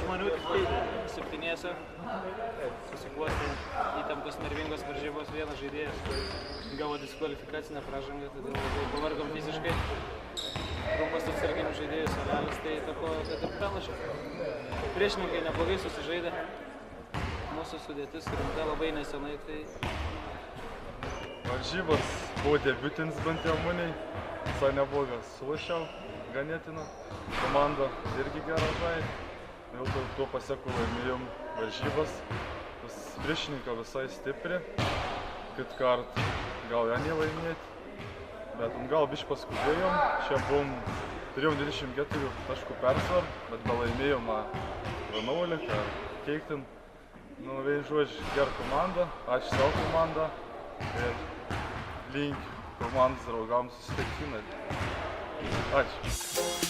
žmonių, tik 7 susiklostė įtemptos nervingos varžybos, vienas žaidėjas gavo diskvalifikacinę pražangą, todėl labai pavargom fiziškai. Trumpas atsarginių žaidėjų salelis, tai įtakojo, kad ir pralašė. Priešininkai neblogai susižaidė, mūsų sudėtis rimta labai nesenai, tai... Varžybos buvo debiutinis bent jau Muniai, visai neblogas sulašiau, ganėtina. Komanda irgi gerą žaidė, jau tuo pasieku laimėjom varžybas. Tas priešininką visai stipri, kit kart gal ją nelaimėti, bet gal biškį paskubėjom. Čia turėjom 24 taškų persvar, bet gal laimėjom 11, keiktin. Nu, vien žodžiu, gera komanda, ačiū savo komandą ir link komandos draugams susitikti finale. Ačiū.